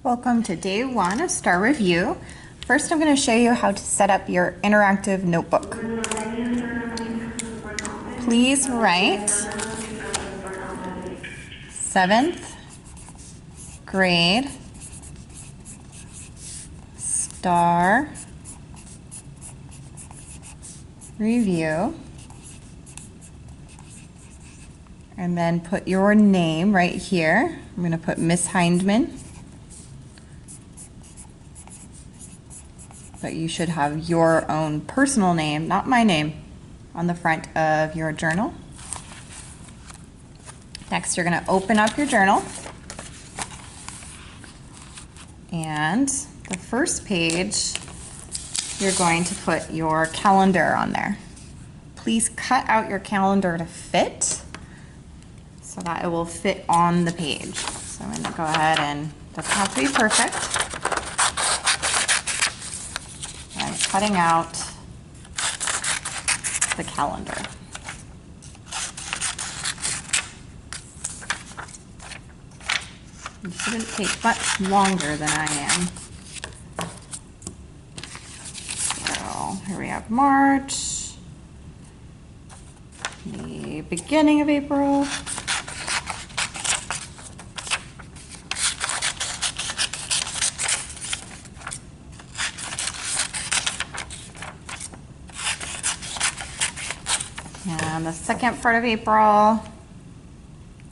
Welcome to day one of STAR Review. First, I'm going to show you how to set up your interactive notebook. Please write 7th grade STAR Review, and then put your name right here. I'm going to put Miss Hindman. But you should have your own personal name, not my name, on the front of your journal. Next, you're going to open up your journal. And the first page, you're going to put your calendar on there. Please cut out your calendar to fit so that it will fit on the page. So I'm going to go ahead and, doesn't have to be perfect. I'm cutting out the calendar. It shouldn't take much longer than I am. So here we have March, the beginning of April, and the second part of April,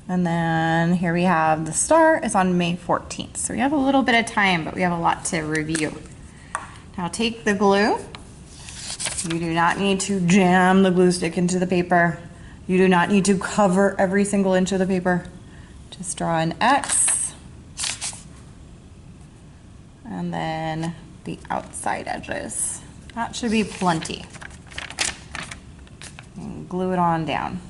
and then here we have the start is on May 14th. So we have a little bit of time, but we have a lot to review. Now take the glue. You do not need to jam the glue stick into the paper. You do not need to cover every single inch of the paper. Just draw an X, and then the outside edges. That should be plenty. And glue it on down.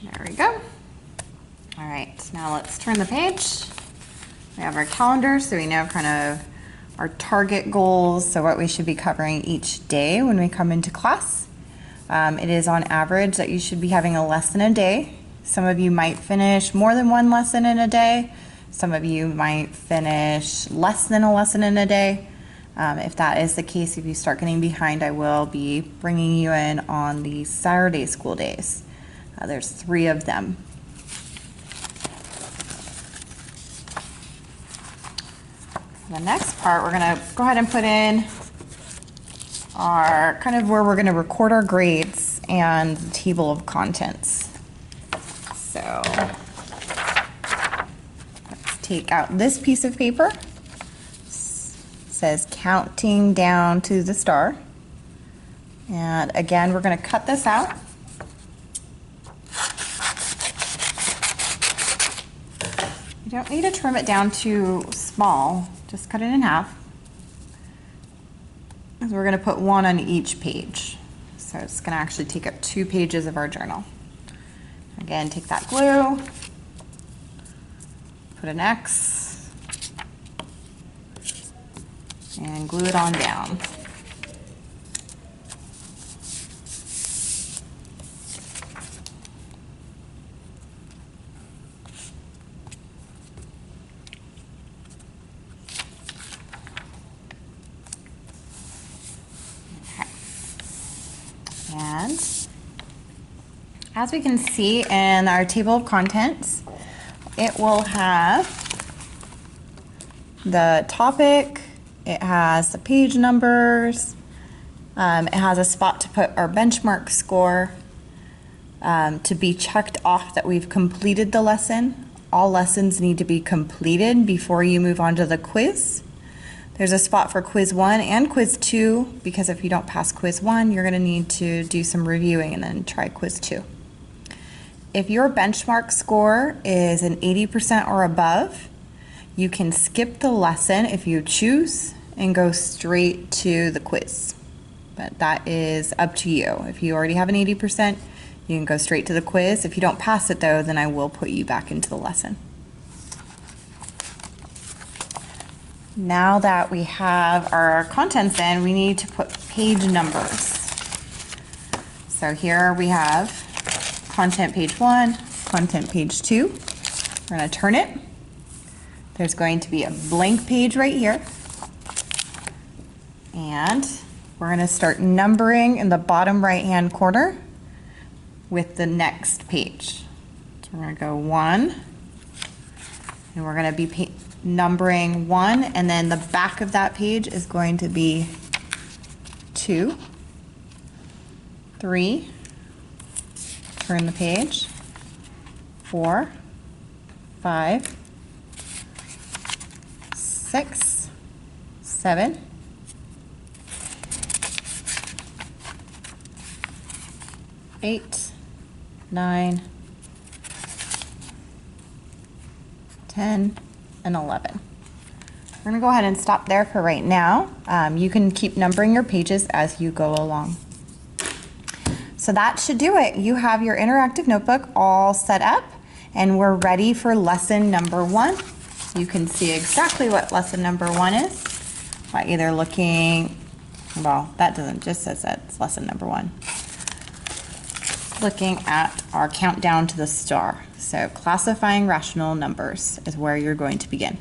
There we go. All right, now let's turn the page. We have our calendar, so we know kind of our target goals, so what we should be covering each day when we come into class. It is on average that you should be having a lesson a day. Some of you might finish more than one lesson in a day. Some of you might finish less than a lesson in a day. If that is the case, if you start getting behind, I will be bringing you in on the Saturday school days. There's 3 of them. The next part, we're going to go ahead and put in our kind of where we're going to record our grades and the table of contents. So let's take out this piece of paper. It says counting down to the star. And again, we're going to cut this out. You don't need to trim it down too small, just cut it in half. And we're going to put 1 on each page. So it's going to actually take up 2 pages of our journal. Again, take that glue, put an X, and glue it on down. And as we can see in our table of contents, it will have the topic, it has the page numbers, it has a spot to put our benchmark score, to be checked off that we've completed the lesson. All lessons need to be completed before you move on to the quiz. There's a spot for quiz 1 and quiz 2, because if you don't pass quiz 1, you're going to need to do some reviewing and then try quiz 2. If your benchmark score is an 80% or above, you can skip the lesson if you choose and go straight to the quiz. But that is up to you. If you already have an 80%, You can go straight to the quiz. If you don't pass it though, then I will put you back into the lesson. Now that we have our contents in, we need to put page numbers. So here we have content page 1, content page 2. We're going to turn it. There's going to be a blank page right here. And we're going to start numbering in the bottom right-hand corner with the next page. So we're going to go 1, and we're going to be numbering 1, and then the back of that page is going to be 2, 3, turn the page, 4, 5, 6, 7, 8, 9, 10, and 11. We're going to go ahead and stop there for right now. You can keep numbering your pages as you go along. So that should do it. You have your interactive notebook all set up, and we're ready for lesson number 1. You can see exactly what lesson number 1 is by either looking, well, that doesn't, just says that it's lesson number 1. Looking at our countdown to the star. So classifying rational numbers is where you're going to begin.